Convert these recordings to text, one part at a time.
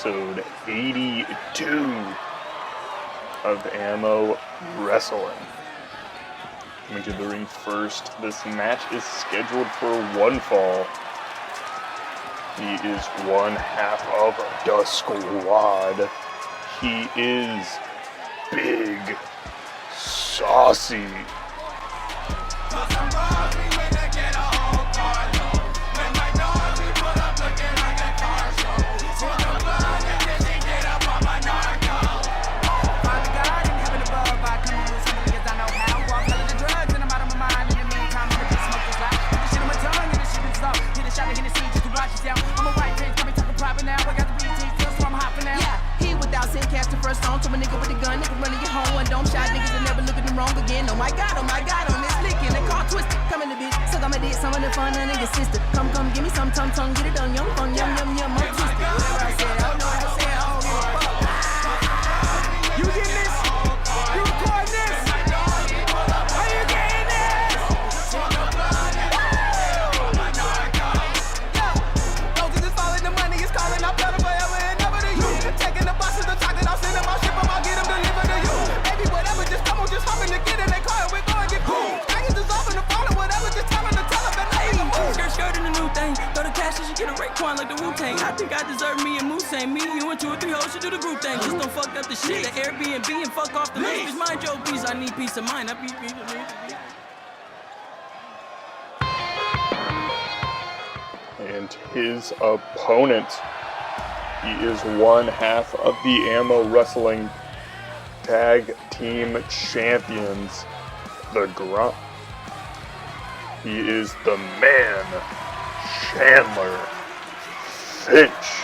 episode 82 of AMO Wrestling. Coming to the ring first, this match is scheduled for one fall. He is one half of the squad. He is Big Saucy. First on to a nigga with a gun, nigga running your home and don't shot niggas and never look at them wrong again. Oh my god, on this licking, they call twisted. Coming to bitch, suck on my dick, some of the fun, a nigga sister. Come, give me some tongue, get it done, yum, fun, yum, I'm twisted. Whatever I said, I don't know what I said, I don't give a fuck. You getting this? You recording this? Are you getting this? Yo, those is falling, the money is calling, I'm better forever and never to you. Taking the buses, the talking, I'll send them, I'll ship them, I'll get them delivered to you. Baby, whatever, just come on, just hop in the get in that car and we're going to get cool. I get this off in the phone or whatever, just tell them to tell them and I ain't move. Skirt in the new thing, throw the cash and she get a Raekwon like the Wu-Tang. I think I deserve me and Moose ain't me, you and 2 or 3 hoes should do the group thing. Just don't fuck up the shit, the Airbnb and fuck off the ladies. Mind your peace, I need peace of mind, I be peace of mind. And his opponent, he is one half of the AMO Wrestling Tag Team Champions, the Grunt. He is the man, Chandler Finch.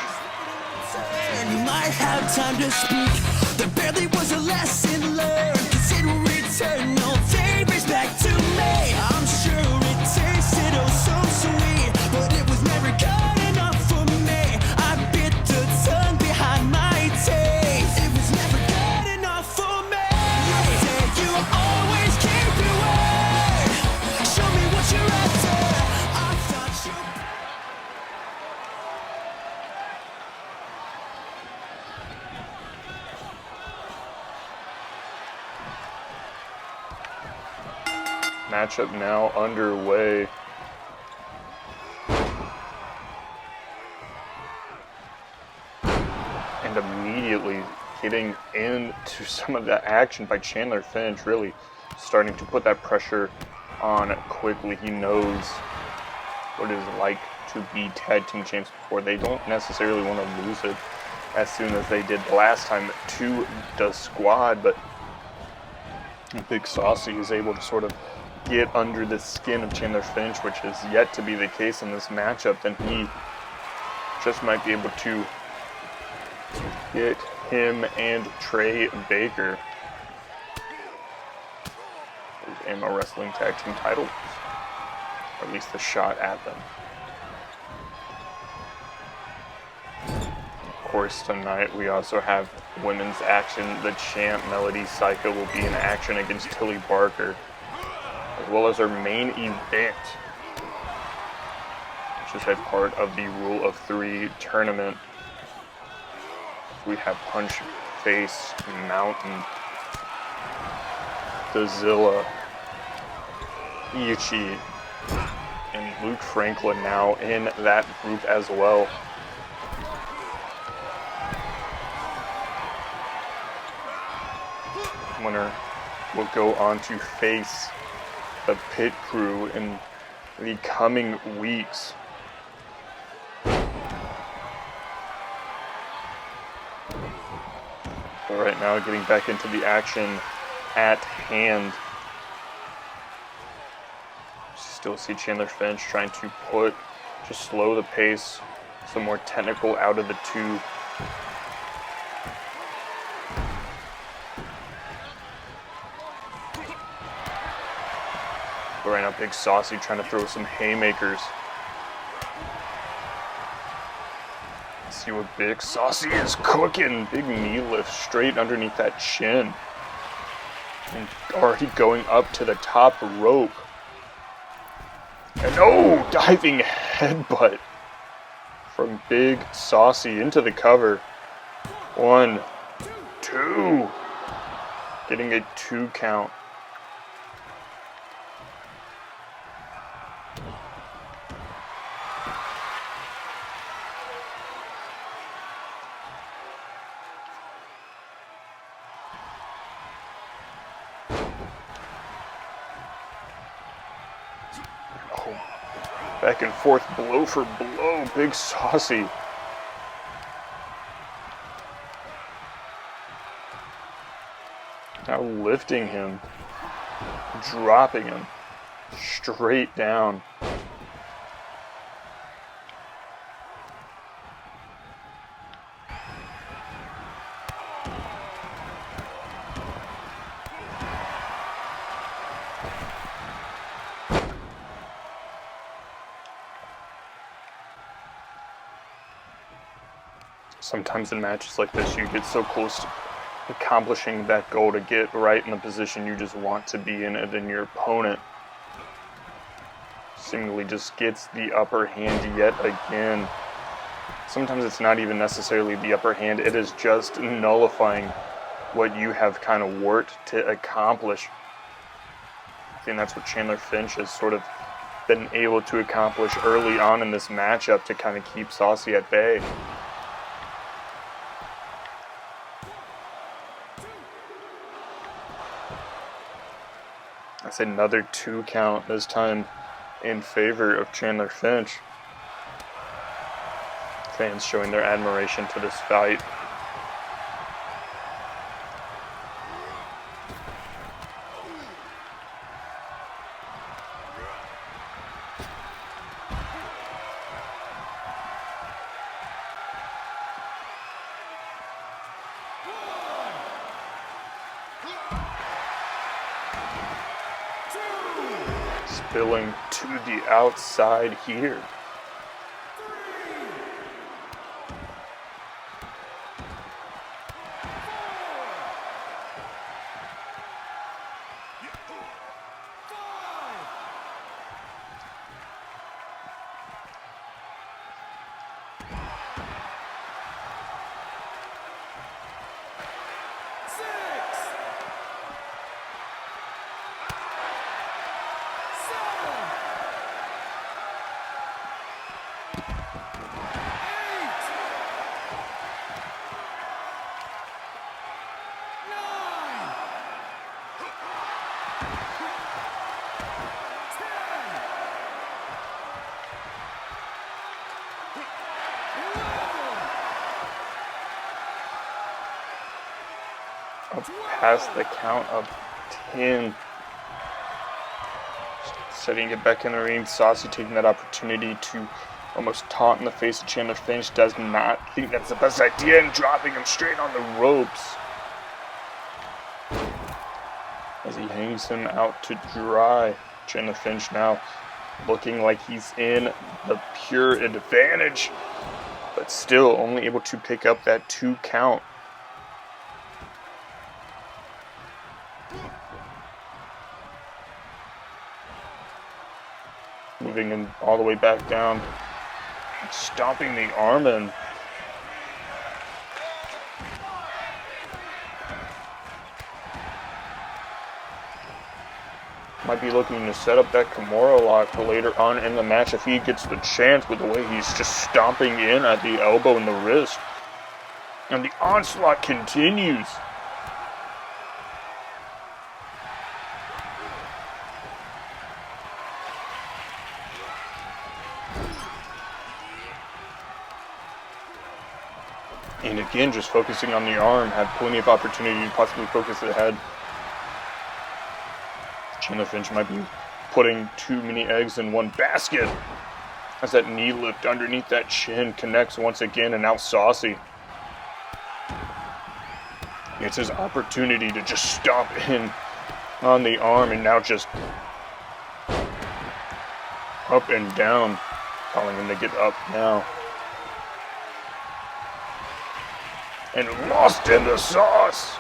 And you might have time to speak. There barely was a lesson learned. Cause it will return no favors back to me. I'm sure it tasted oh so sweet, but it was never good enough for me. I bit the tongue behind my taste. It was never good enough for me. You said you always keep your word. Show me what you're after. I thought you. Matchup now underway. And immediately getting into some of the action by Chandler Finch, really starting to put that pressure on quickly. He knows what it is like to be tag team champs before. They don't necessarily want to lose it as soon as they did last time to the squad, but Big Saucy is able to sort of get under the skin of Chandler Finch, which is yet to be the case in this matchup. Then he just might be able to get him and Trey Baker his AMO Wrestling Tag Team titles, or at least the shot at them. Of course, tonight we also have women's action. The champ Melody Psycho will be in action against Tilly Barker, as well as our main event, which is a part of the Rule of 3 tournament. We have Punch Face Mountain, Godzilla, Ichi, and Luke Franklin now in that group as well. Winner will go on to face the Pit Crew in the coming weeks. But right now, getting back into the action at hand. Still see Chandler Finch trying to just slow the pace, some more technical out of the two. But right now, Big Saucy trying to throw some haymakers. Let's see what Big Saucy is cooking. Big knee lift straight underneath that chin. And already going up to the top rope. And oh, diving headbutt from Big Saucy into the cover. 1, 2. Getting a 2 count. Back and forth, blow for blow, big Saucy. Now lifting him, dropping him straight down. Sometimes in matches like this, you get so close to accomplishing that goal to get right in the position you just want to be in, and then your opponent seemingly just gets the upper hand yet again. Sometimes it's not even necessarily the upper hand, it is just nullifying what you have kind of worked to accomplish. I think that's what Chandler Finch has sort of been able to accomplish early on in this matchup to kind of keep Saucy at bay. That's another 2 count, this time in favor of Chandler Finch. Fans showing their admiration to this fight. Spilling to the outside here. Past the count of 10. Setting it back in the ring. Saucy taking that opportunity to almost taunt in the face of Chandler Finch. Does not think that's the best idea and dropping him straight on the ropes. As he hangs him out to dry. Chandler Finch now looking like he's in the pure advantage, but still only able to pick up that 2 count. Moving him all the way back down, stomping the arm in. Might be looking to set up that Kimura lock for later on in the match if he gets the chance, with the way he's just stomping in at the elbow and the wrist. And the onslaught continues. And again, just focusing on the arm, had plenty of opportunity to possibly focus the head. Chandler Finch might be putting too many eggs in one basket, as that knee lift underneath that chin connects once again, and now Saucy. It's his opportunity to just stomp in on the arm, and now just up and down, calling him to get up now. And lost in the sauce.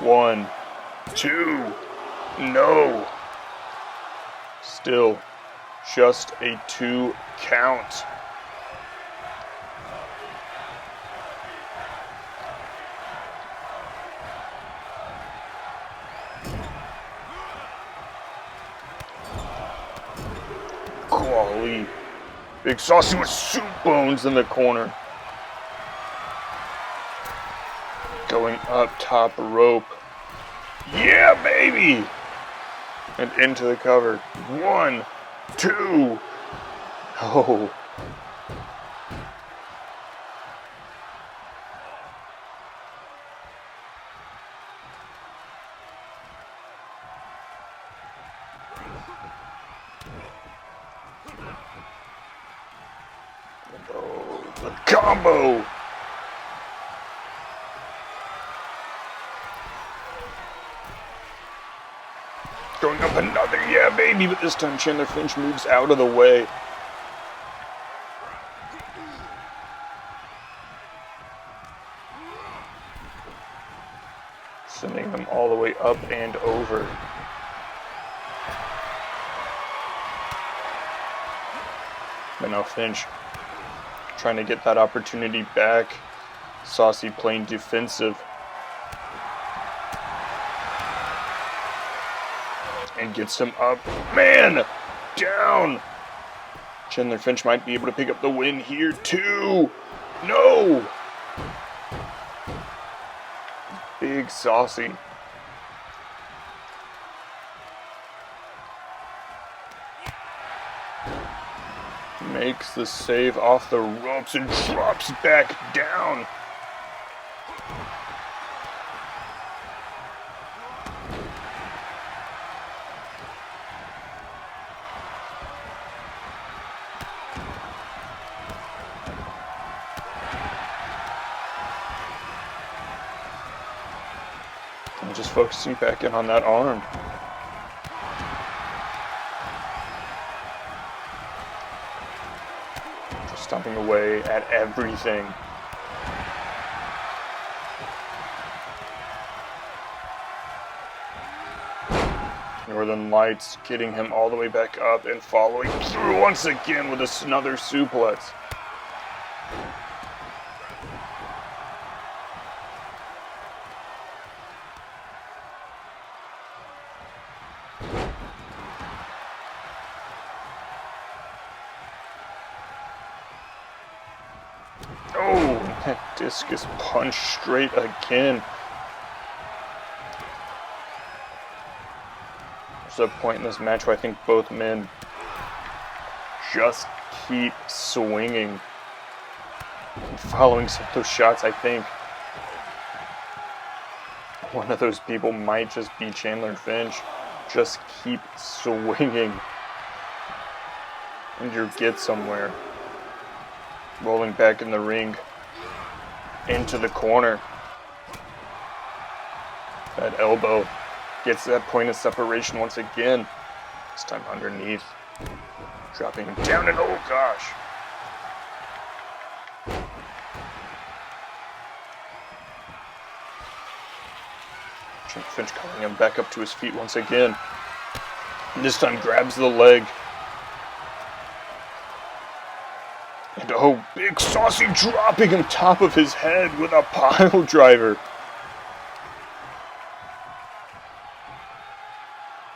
One, two, no. Still just a 2 count. Golly. Big Saucy with soup bones in the corner. Going up top rope. Yeah, baby! And into the cover. 1, 2. Oh. Oh, the combo. Going up another, yeah, baby, but this time Chandler Finch moves out of the way. Sending him all the way up and over. But now Finch trying to get that opportunity back. Saucy playing defensive. And gets him up. Man! Down! Chandler Finch might be able to pick up the win here too. No! Big Saucy. Makes the save off the ropes and drops back down. And just focusing back in on that arm. Just stomping away at everything. Northern Lights getting him all the way back up and following through once again with another suplex. Oh, that discus punch straight again. There's a point in this match where I think both men just keep swinging. And following some of those shots, I think one of those people might just be Chandler Finch. Just keep swinging and you'll get somewhere. Rolling back in the ring, into the corner. That elbow gets that point of separation once again. This time underneath. Dropping him down and oh gosh. Finch calling him back up to his feet once again. And this time grabs the leg. And oh, Big Saucy dropping on top of his head with a pile driver.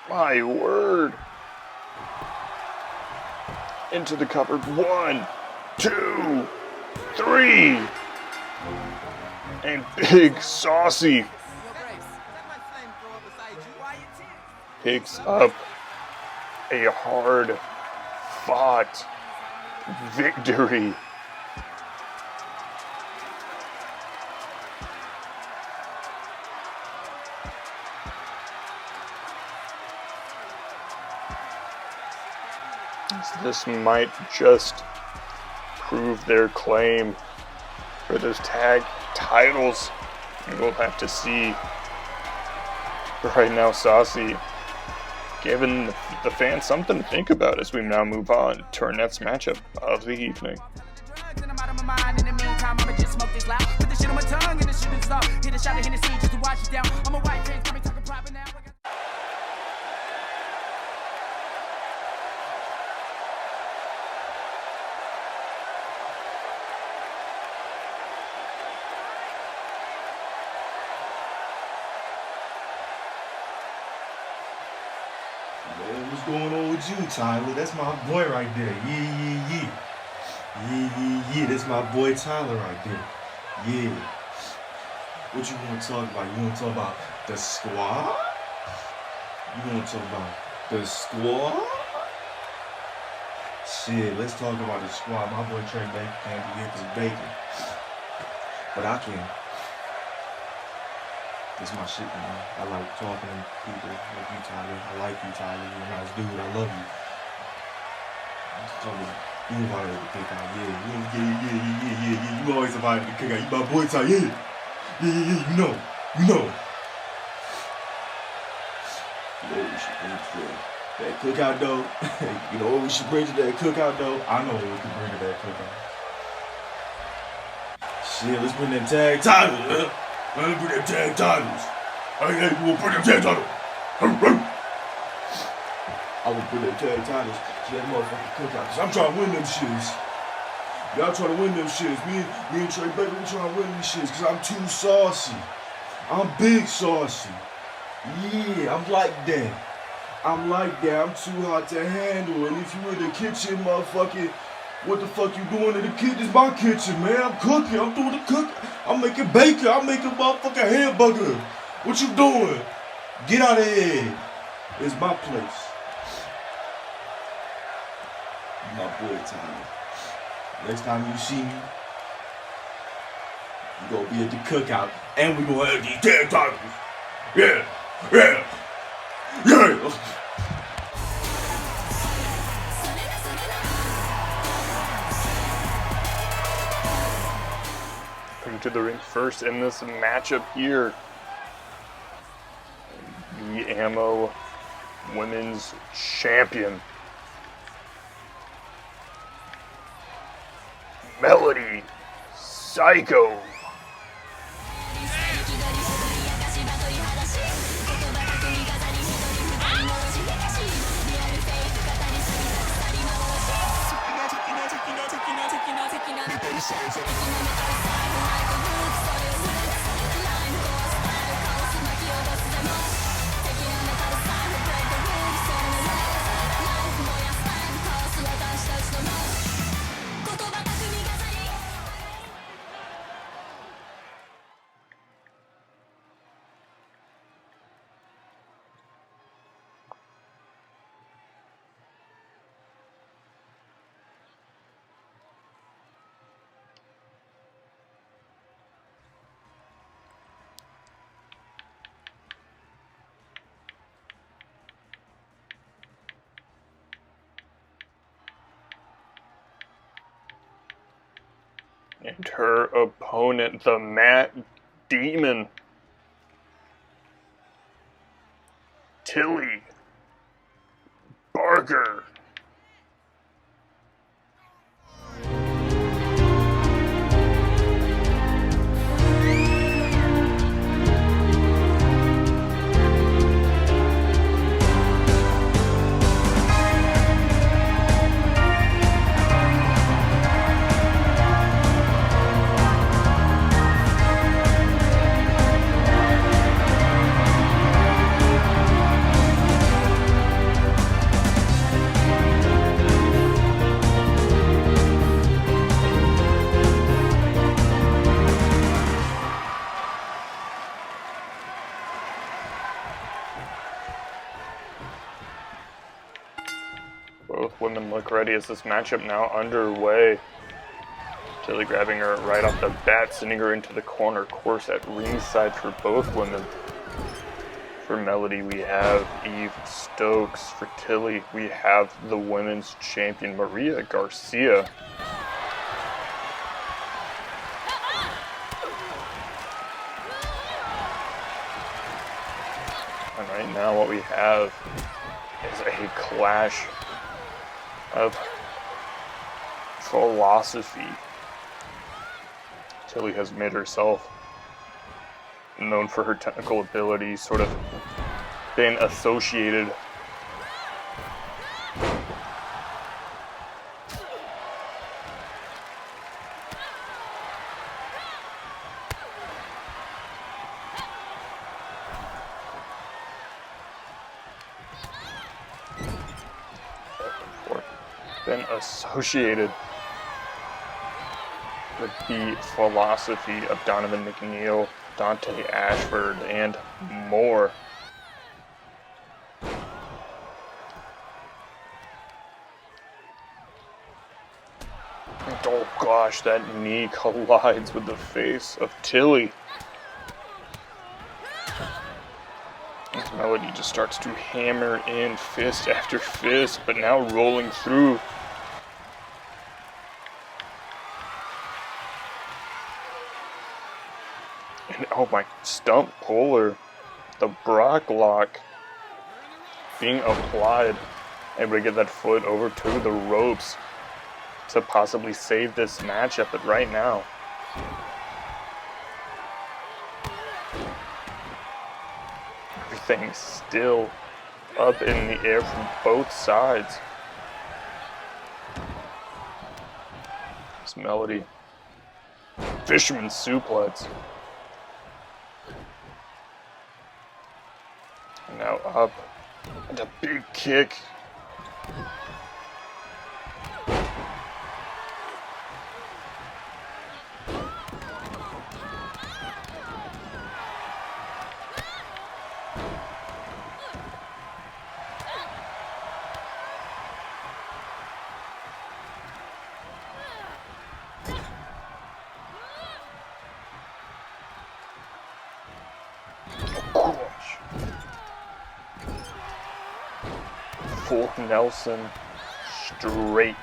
My word. Into the cover. 1, 2, 3. And Big Saucy picks up a hard-fought victory. This might just prove their claim for those tag titles. We'll have to see. But right now, Saucy giving the fans something to think about as we now move on to our next matchup of the evening. going on with you, Tyler? That's my boy right there. Yeah. Yeah. That's my boy Tyler right there. Yeah. What you want to talk about? You want to talk about the squad? You want to talk about the squad? Shit, let's talk about the squad. My boy Trey Baker can't be here because he's baking. But I can. It's my shit, man. I like talking to people like you, Tyler. I like you, Tyler. You're a nice dude. I love you. You invited to pick out, yeah. You always invited to pick out. You my boy, Tyler, yeah. You know. You know what we should bring to that cookout, though? You know what we should bring to that cookout, though? I know what we can bring to that cookout. Shit, let's bring them tag titles, man. Let's bring them tag titles. Hey, we'll bring them tag titles. I will bring them tag titles to that motherfucking cookout, because I'm trying to win them shits. Y'all trying to win them shits. Me and Trey Baker, we trying to win these shits, because I'm too saucy. I'm big saucy. Yeah, I'm like that. I'm too hot to handle. And if you in the kitchen, motherfucker, what the fuck you doing in the kitchen? It's my kitchen, man. I'm cooking. I'm doing the cooking. I'm making bacon. I'm making motherfucking hamburger. What you doing? Get out of here. It's my place. My boy Tyler. Next time you see me, you gonna be at the cookout, and we gonna have these tag titles. Yeah. Coming to the ring first in this matchup here, the AMO Women's Champion, Melody Psycho. And her opponent, the Matt Demon, Tilly Barker. Both women look ready as this matchup now underway. Tilly grabbing her right off the bat, sending her into the corner. Of course, at ringside for both women. For Melody, we have Eve Stokes. For Tilly, we have the women's champion, Maria Garcia. And right now what we have is a clash of philosophy. Tilly has made herself known for her technical ability, sort of been associated for, been associated with the philosophy of Donovan McNeil, Dante Ashford, and more. And oh gosh, that knee collides with the face of Tilly. As Melody just starts to hammer in fist after fist, but now rolling through. And oh my, stump puller, the Brock lock being applied. Able to get that foot over to the ropes to possibly save this matchup, but right now, everything's still up in the air from both sides. This Melody, fisherman suplex. And now up, and a big kick. Full Nelson straight.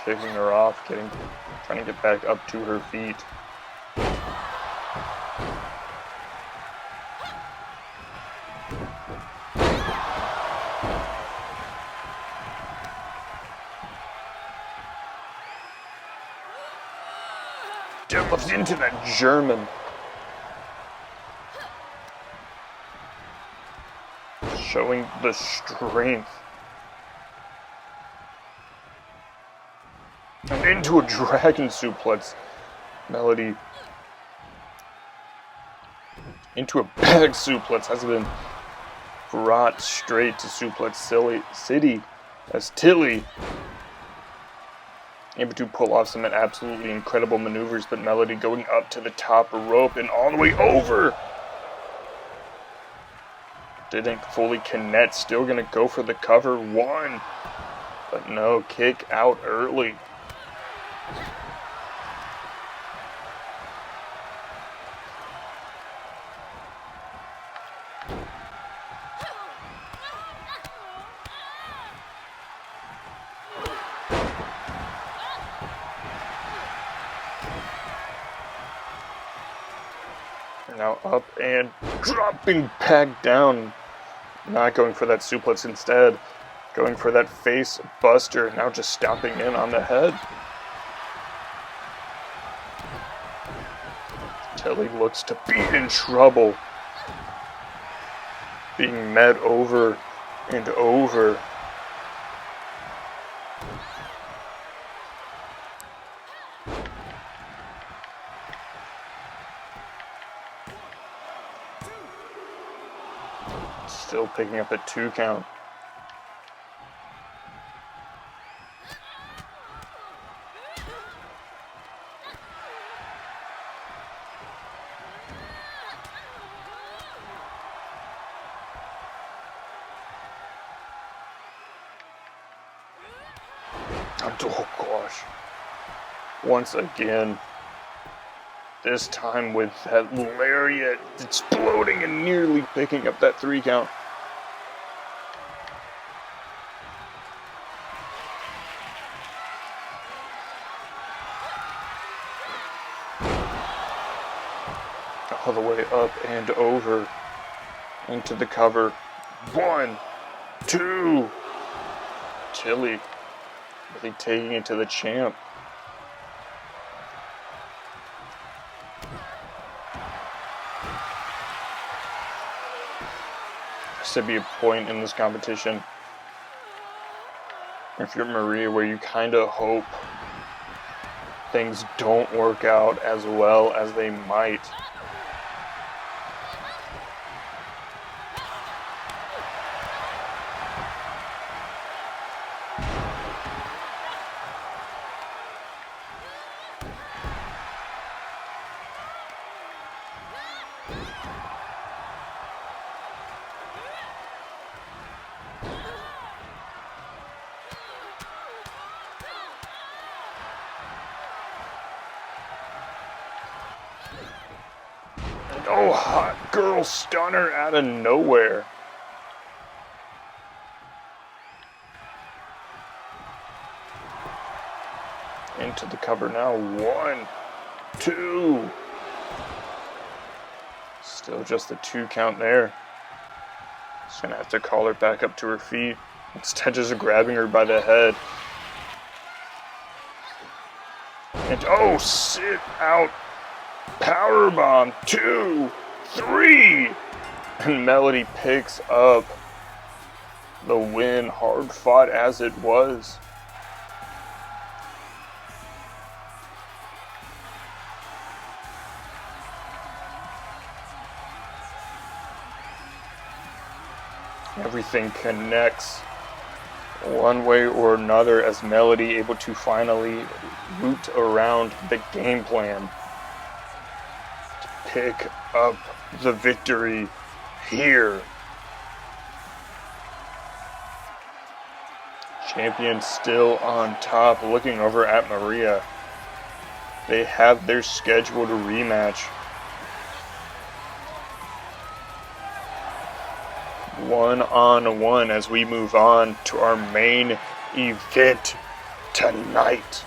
Kicking her off, trying to get back up to her feet. Deadlifts into that German. Showing the strength. And into a dragon suplex. Melody. Into a bag suplex. Has been brought straight to Suplex City as Tilly able to pull off some absolutely incredible maneuvers, but Melody going up to the top rope and all the way over. Didn't fully connect, still gonna go for the cover one, but no, kick out early. Now up and dropping back down. Not going for that suplex, instead going for that face buster. Now just stomping in on the head. Tilly looks to be in trouble. Being met over and over. Still picking up a 2 count. Oh gosh. Once again. This time with that lariat exploding and nearly picking up that 3 count. All the way up and over into the cover. 1, 2. Tilly really taking it to the champ. To be a point in this competition, if you're Maria, where you kind of hope things don't work out as well as they might. Oh, hot girl stunner out of nowhere. Into the cover now. 1, 2. Still just a 2 count there. Just gonna have to call her back up to her feet. Instead, just grabbing her by the head. And oh, sit out. Powerbomb. 2, 3. And Melody picks up the win, hard fought as it was. Everything connects one way or another as Melody able to finally root around the game plan to pick up the victory here. Champion still on top, looking over at Maria. They have their scheduled rematch. 1-on-1 as we move on to our main event tonight.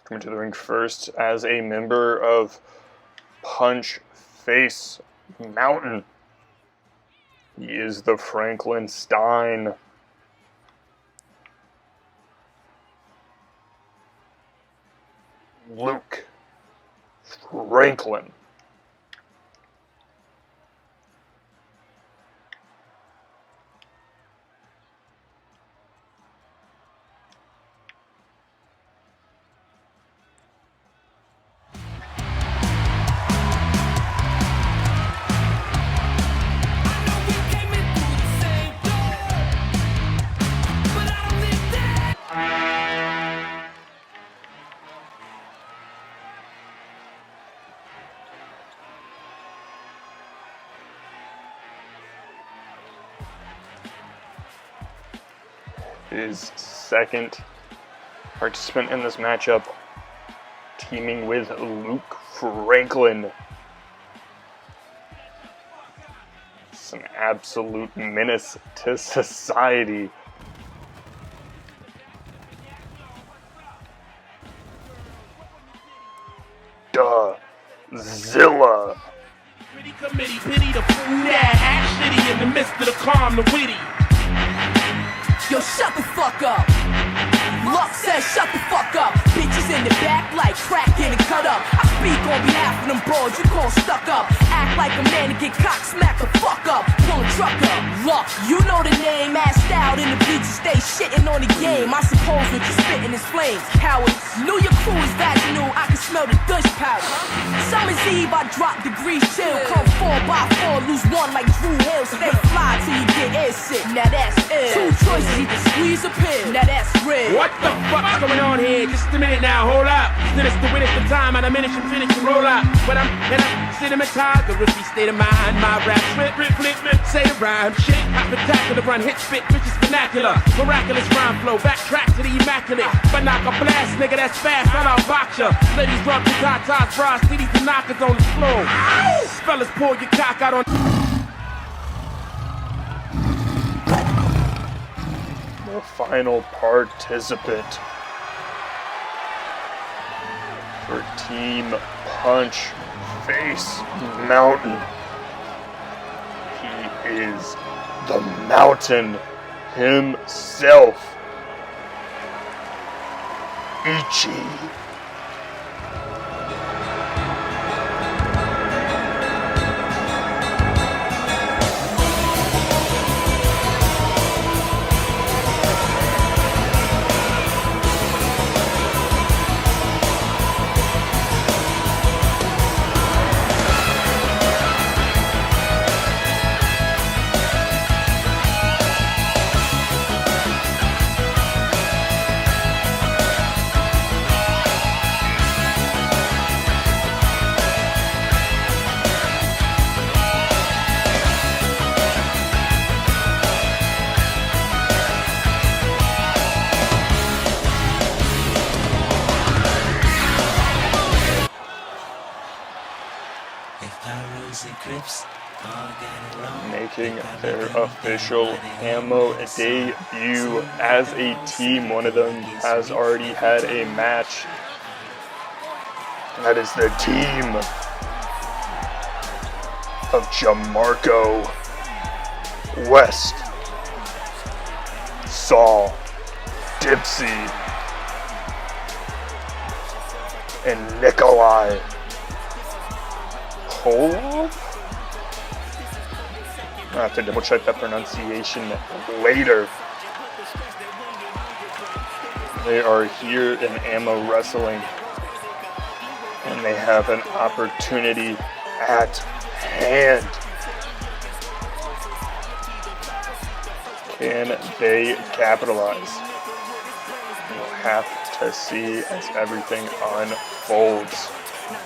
Coming to the ring first as a member of Punch Face Mountain. He is the Franklin Stein. Luke Franklin. His second participant in this matchup, teaming with Luke Franklin. It's an absolute menace to society. Zilla. Pretty committee, pity the fool that act shitty in the midst of the calm, the witty. Yo, shut the fuck up. Luck says shut the fuck up. Bitches in the back like crack getting cut up. I speak on behalf of them broads you call stuck up. Act like a man to get cock smacked the fuck up. Pull a truck up. Luck, you know the name. Assed out in the bleachers, stay shitting on the game. I suppose what you spitting is flames. Cowards, knew your crew is vaginal. I can smell the Dutch powder. Summer's Eve, I drop degrees chill. Come 4x4, lose one like Drew Hill. Stay fly till you get air sick. Now that's ill. 2 choices, either squeeze or pill. Now that's real. What the fuck's going on here? Just a minute now, hold up. Finish the win, it's the time, and a minute you finish and roll up. But I'm in a cinematized, the risky state of mind. My rap flip, say the rhyme. Shit, spectacular, run, hit, spit, bitches vernacular. Miraculous rhyme flow, backtrack to the immaculate. But knock a blast, nigga, that's fast, I'm out box ya. Ladies drop the tatas, bras, titties and knockers on the floor. Fellas, pull your cock out on. The final participant for Team Punch Face Mountain. He is the Mountain himself. Ichi. Making their official AMO debut as a team. One of them has already had a match. That is the team of Jamarco, West, Saul, Dipsy, and Nikolai Polov? I have to double check that pronunciation later. They are here in AMO Wrestling, and they have an opportunity at hand. Can they capitalize? We'll have to see as everything unfolds.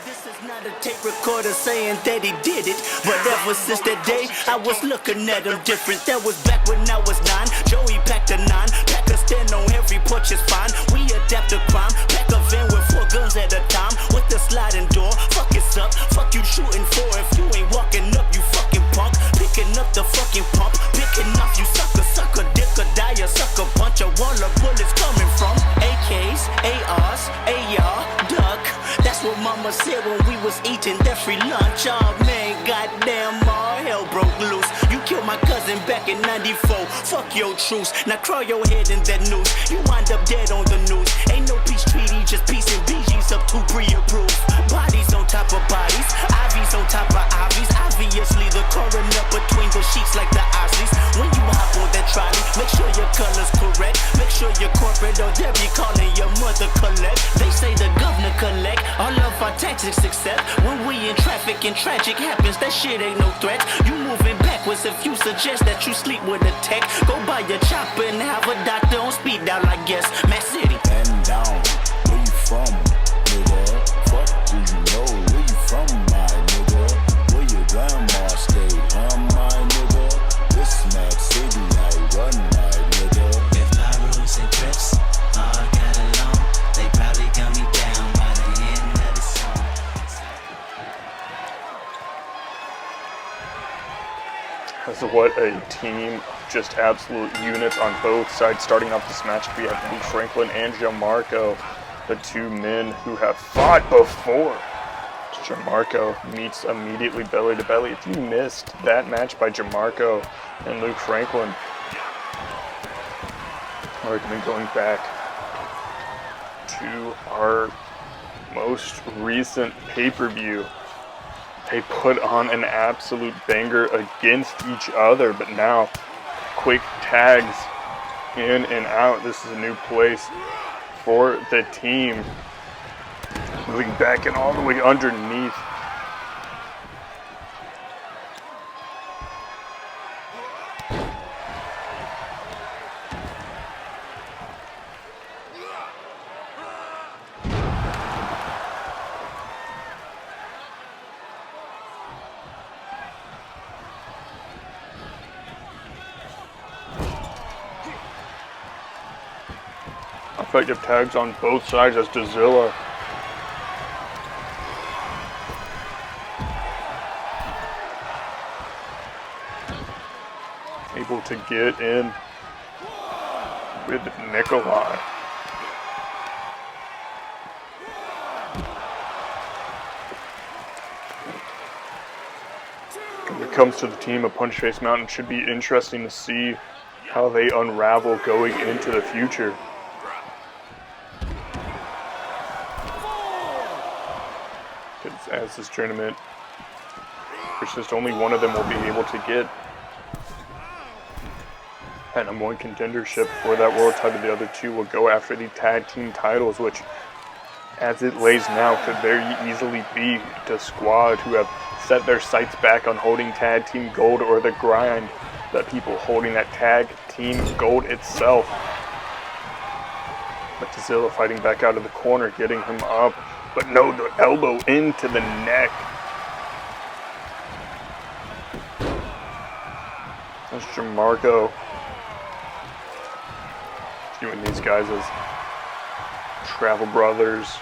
This is not a tape recorder saying that he did it, but ever since that day, I was looking at him different. That was back when I was 9. Joey packed a 9, pack a stand on every porch is fine. We adapt to crime, pack a van with 4 guns at a time, with the sliding door. Fuck it's up, fuck you shooting for. If you ain't walking up, you fucking punk. Picking up the fucking pump, picking off you sucker, dick or die, a sucker punch. A wall of bullets coming from AKs, ARs, AR, duck. That's what mama said when we was eating that free lunch. Oh man, goddamn, all hell broke loose. You killed my cousin back in 94. Fuck your truce. Now crawl your head in that noose. You wind up dead on the news. Ain't no peace treaty, just peace and BG's up to pre-approved. Bodies on top of bodies, IVs on top of IVs. Obviously the coroner between the sheets like the Osleys. When you hop on that trolley, make sure your color's correct. Make sure you're corporate or they'll be calling your mother collect. They say the governor collect all of our taxes except when we in traffic and tragic happens. That shit ain't no threat. You moving backwards if you suggest that you sleep with a tech. Go buy your chopper and have a doctor on speed dial, I guess. Mass City. And down, where you from, nigga? Fuck, do you know where you from, my nigga? Where your grandma stay, my nigga? This Mac City, I run, my nigga. If my rules and trips all got along, they probably got me down by the end of the song. What a team, just absolute units on both sides. Starting off this match, we have Luke Franklin and Jamarco, the 2 men who have fought before. Jamarco meets immediately belly to belly. If you missed that match by Jamarco and Luke Franklin, I recommend going back to our most recent pay-per-view. They put on an absolute banger against each other, but now quick tags in and out. This is a new place for the team. Moving back and all the way underneath effective tags on both sides as Dazilla able to get in with Nikolai. When it comes to the team of Punchface Mountain, it should be interesting to see how they unravel going into the future. As this tournament persists, only one of them will be able to get that #1 contendership for that world title. The other two will go after the tag team titles, which, as it lays now, could very easily be the Squad, who have set their sights back on holding tag team gold, or the Grind, the people holding that tag team gold itself. But Dazilla fighting back out of the corner, getting him up, but no, the elbow into the neck. That's Jamarco viewing these guys as travel brothers,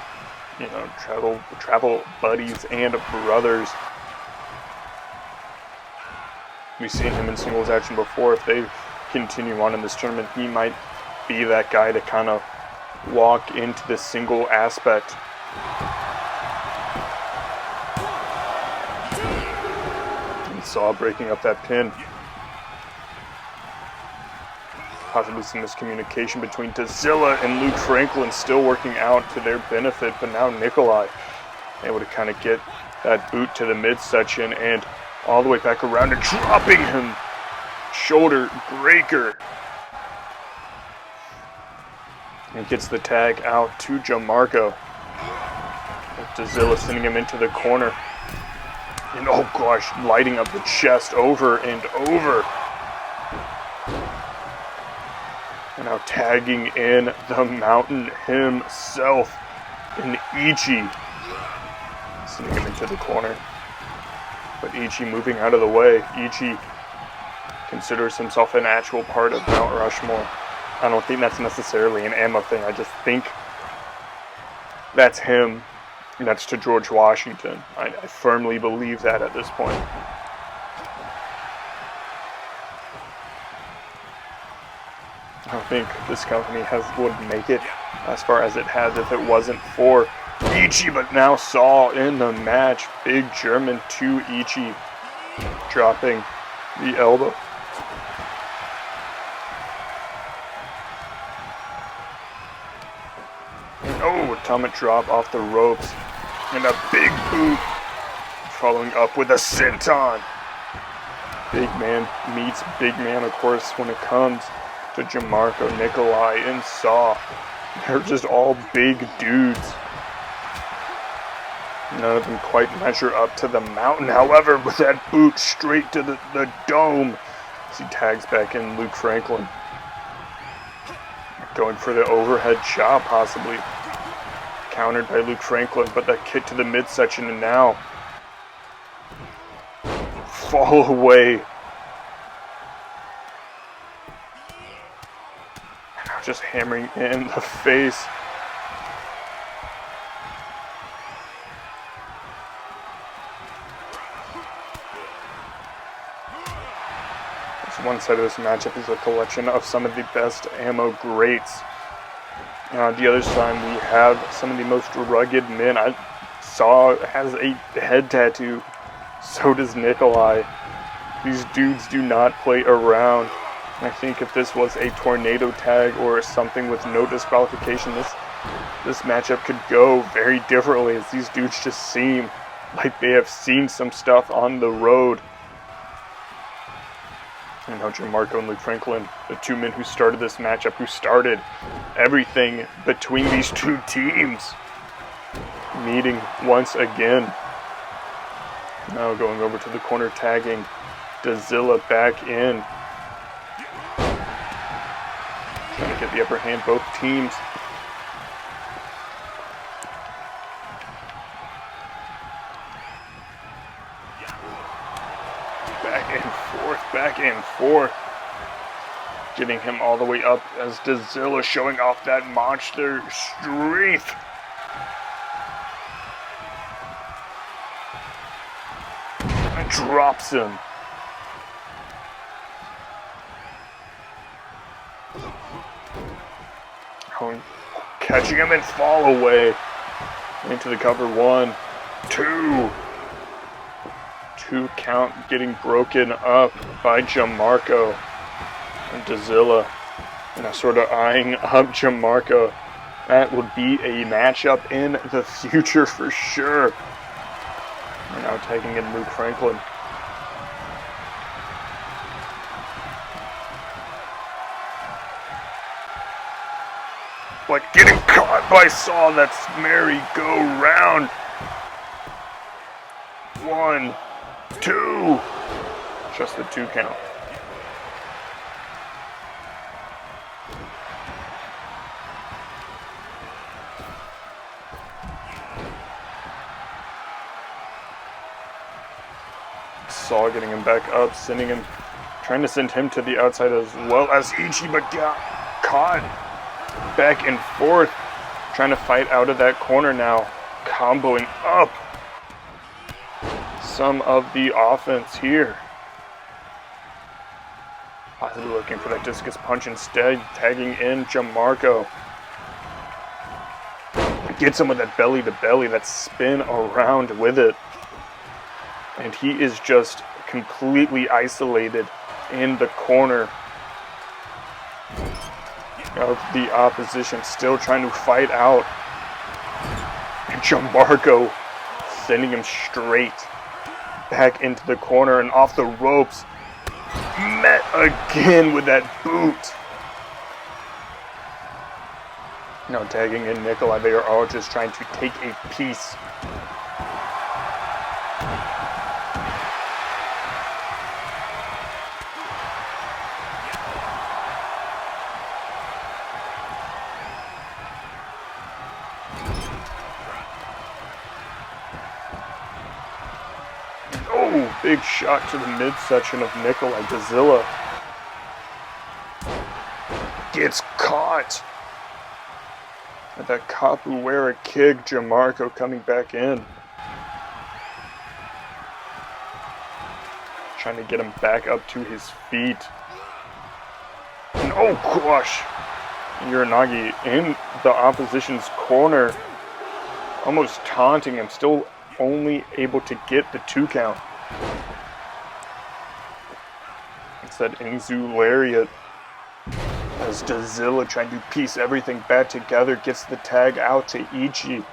you know, travel buddies and brothers. We've seen him in singles action before. If they continue on in this tournament, he might be that guy to kind of walk into the single aspect. We saw breaking up that pin. Possibly some miscommunication between Dazilla and Luke Franklin, still working out to their benefit, but now Nikolai able to kind of get that boot to the midsection and all the way back around and dropping him. Shoulder breaker. And gets the tag out to Jamarco. Dazilla sending him into the corner. And oh gosh, lighting up the chest over and over. And now tagging in the Mountain himself in Ichi. Sending him into the corner. But Ichi moving out of the way. Ichi considers himself an actual part of Mount Rushmore. I don't think that's necessarily an AMO thing. I just think that's him. And that's to George Washington. I firmly believe that at this point. I don't think this company would make it as far as it has if it wasn't for Ichi, but now Saw in the match. Big German to Ichi, dropping the elbow. Oh, atomic drop off the ropes. And a big boot. Following up with a senton. Big man meets big man, of course, when it comes to Jamarco, Nikolai, and Saw. They're just all big dudes. None of them quite measure up to the Mountain. However, with that boot straight to the dome, as he tags back in Luke Franklin. Going for the overhead chop, possibly. Countered by Luke Franklin, but that kick to the midsection, and now fall away. Just hammering in the face. One side of this matchup is a collection of some of the best AMO greats. On the other side, we have some of the most rugged men. I saw has a head tattoo. So does Nikolai. These dudes do not play around. I think if this was a tornado tag or something with no disqualification, this matchup could go very differently, as these dudes just seem like they have seen some stuff on the road. And now Jamarco and Luke Franklin, the two men who started this matchup, who started everything between these two teams, meeting once again. Now going over to the corner, tagging Dazilla back in. Trying to get the upper hand, both teams. Back and forth, back and forth. getting him all the way up as Dazilla showing off that monster strength. And drops him. Catching him and fall away. Into the cover. 1, 2. 2 count getting broken up by Jamarco and Dazilla. And I'm sort of eyeing up Jamarco. That would be a matchup in the future for sure. We're now taking in Luke Franklin. But getting caught by Saul, that's merry-go-round. 1, 2. Just the 2 count. Saul getting him back up, sending him, trying to send him to the outside as well as Ichi, but got caught. Back and forth, trying to fight out of that corner now, comboing up some of the offense here. Possibly looking for that discus punch instead, tagging in Jamarco. Gets him with that belly to belly, that spin around with it. And he is just completely isolated in the corner of the opposition, still trying to fight out. And Jamarco sending him straight back into the corner and off the ropes. Met again with that boot. Now tagging in Nikolai. They are all just trying to take a piece. Oh, big shot to the midsection of Nikolai. Dazilla gets caught. At that capoeira kick, Jamarco coming back in. Trying to get him back up to his feet. And oh gosh! Uranagi in the opposition's corner. Almost taunting him, still only able to get the 2 count. It's that Inzu lariat. As Dazilla trying to piece everything back together, gets the tag out to Ichi.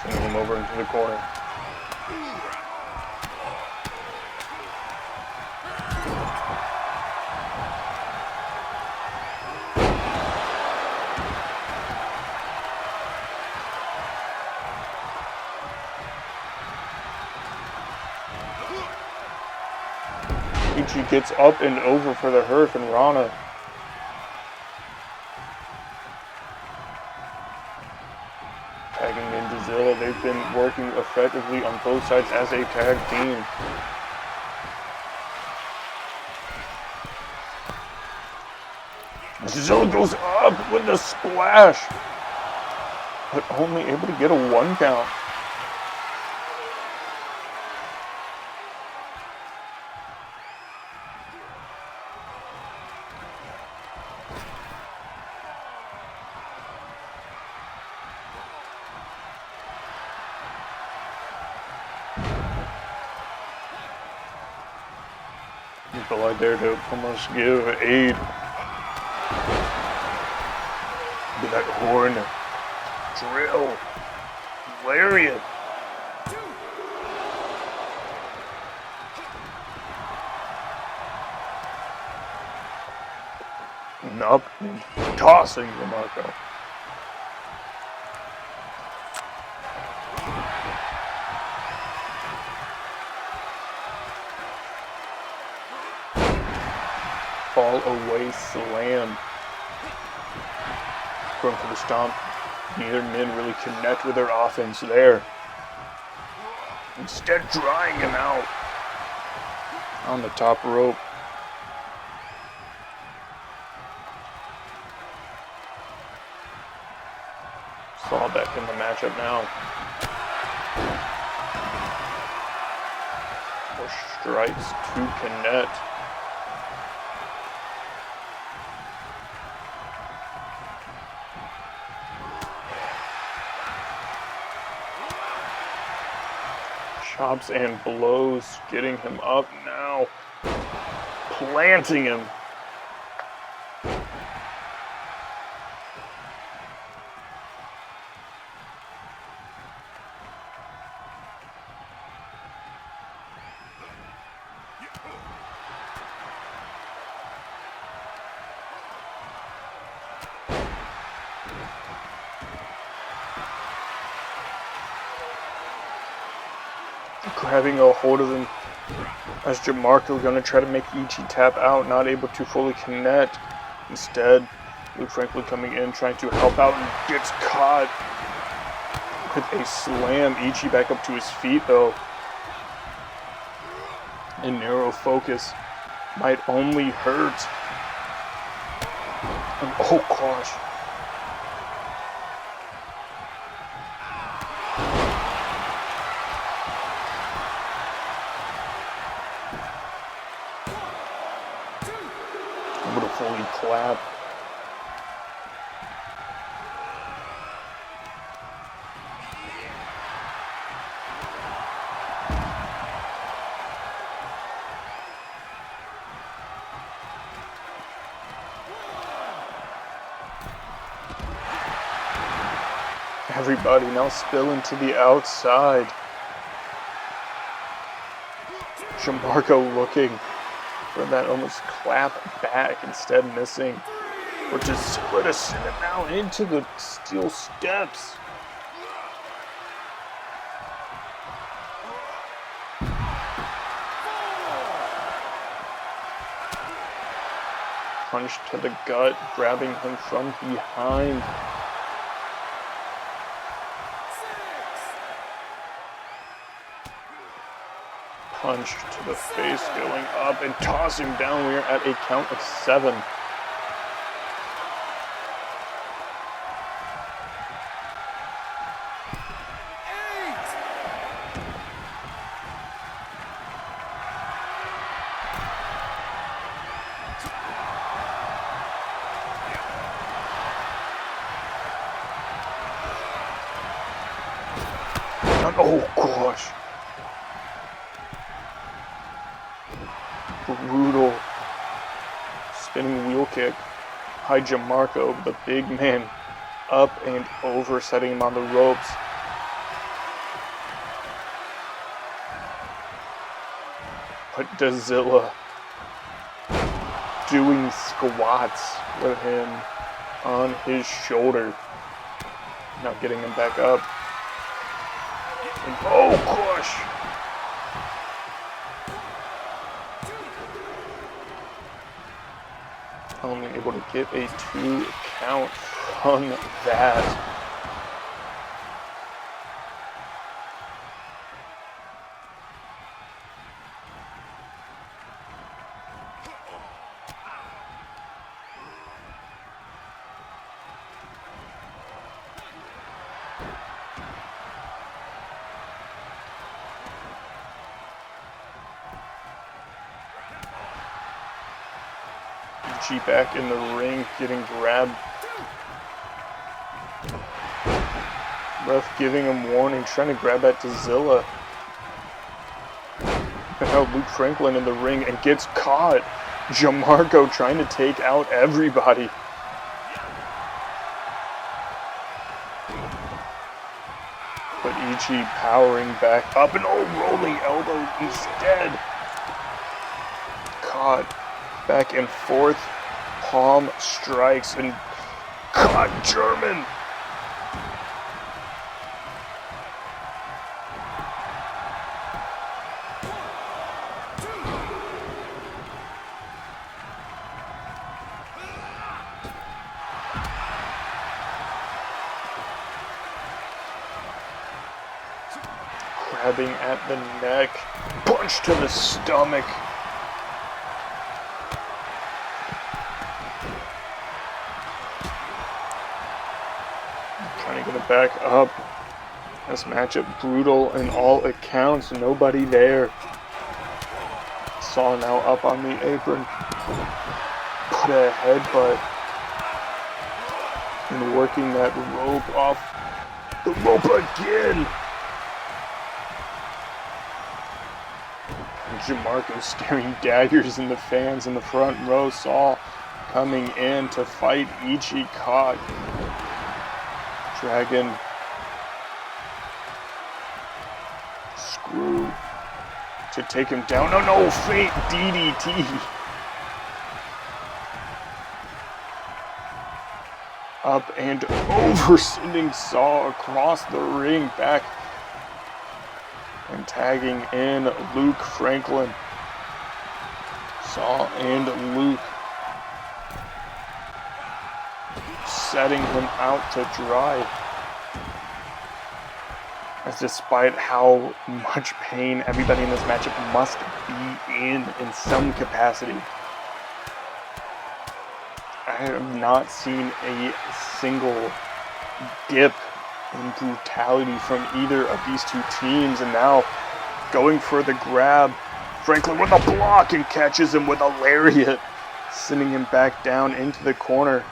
Sending him over into the corner. Ichi gets up and over for the Hurricane Rana. Tagging in Dazilla. They've been working effectively on both sides as a tag team. Dazilla goes up with the splash, but only able to get a 1 count. Nikolai there to almost give aid. Be that horn, drill, lariat. And up, tossing Jamarco. Fall away slam. Going for the stomp. Neither men really connect with their offense there. Instead, drying him out. on the top rope. Saw back in the matchup now. More strikes to connect. Chops and blows, getting him up now. Planting him. Grabbing a hold of him as Jamarco gonna try to make Ichi tap out, not able to fully connect. Instead, Luke Franklin coming in, trying to help out, and gets caught with a slam. Ichi back up to his feet though. And narrow focus might only hurt. And oh gosh. Able to fully clap. Everybody now spilling to the outside. Jamarco looking for that almost clap back, instead missing. Or just let us send it now into the steel steps. Punch to the gut, grabbing him from behind. Punch to the face, going up and toss him down. We are at a count of 7. Oh gosh. Brutal spinning wheel kick. High Jamarco, the big man, up and over, setting him on the ropes. But Dazilla doing squats with him on his shoulder. Now getting him back up. And oh gosh. Only able to get a 2 count from that. G back in the ring, getting grabbed. Ref giving him warning, trying to grab at Dazilla. But now Luke Franklin in the ring and gets caught. Jamarco trying to take out everybody. But Ichi powering back up and rolling elbow instead. Caught back and forth. Palm strikes and caught German. Grabbing at the neck, punch to the stomach. back up. This matchup brutal in all accounts. Nobody there. Saw now up on the apron. Put a headbutt. And working that rope off the rope again. And Jamarco staring daggers in the fans in the front row. Saw coming in to fight Ichi caught. Dragon. Screw to take him down. No, fake DDT. Up and over, sending Saw across the ring, back and tagging in Luke Franklin. Saw and Luke setting him out to dry. As despite how much pain everybody in this matchup must be in some capacity, I have not seen a single dip in brutality from either of these two teams. And now going for the grab, Franklin with a block and catches him with a lariat, sending him back down into the corner.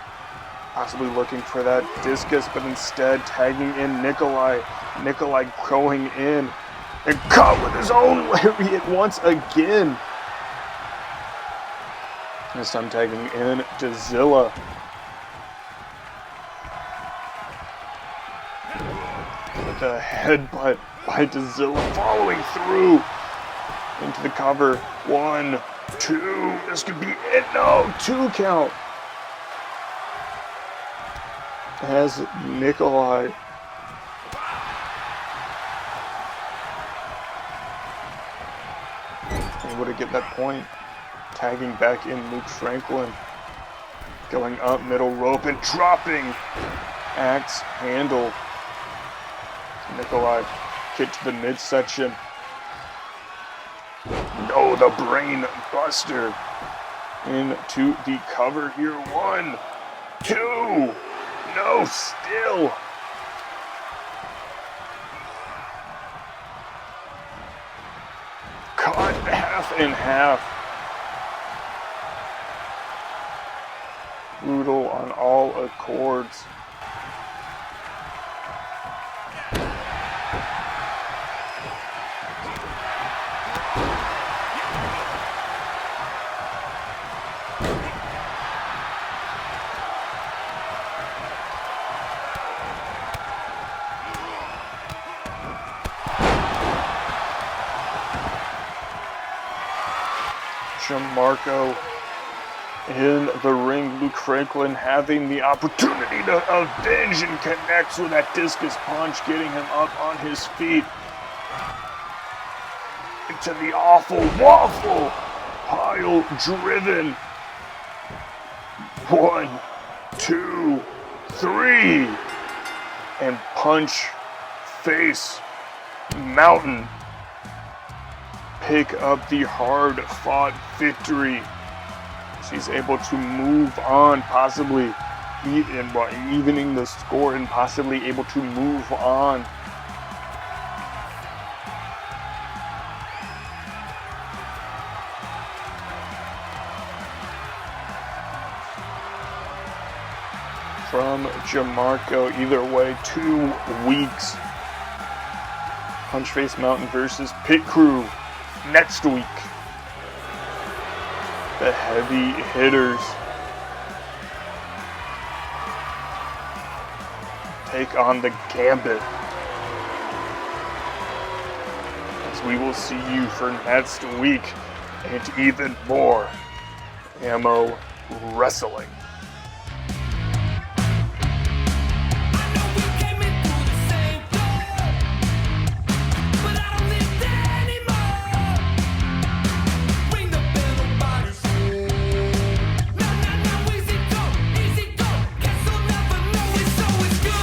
Possibly looking for that discus, but instead tagging in Nikolai. Nikolai going in and caught with his own lariat once again. This time tagging in Dazilla. With a headbutt by Dazilla, following through into the cover. 1, 2, this could be it. No, 2 count. As Nikolai able to get that point. Tagging back in Luke Franklin. Going up middle rope and dropping axe handle. Nikolai kick to the midsection. No, the brain buster into the cover here. 1, 2. No, still. Cut half and half. Brutal on all accords. Jamarco in the ring. Luke Franklin having the opportunity to avenge and connects with that discus punch, getting him up on his feet. Into the awful waffle pile driven. 1, 2, 3. And punch face mountain. Pick up the hard-fought victory. She's able to move on, possibly evening the score and possibly able to move on. From Jamarco, either way, 2 weeks. Punchface Mountain versus Pit Crew. Next week, the heavy hitters take on the Gambit. As we will see you for next week and even more AMO Wrestling.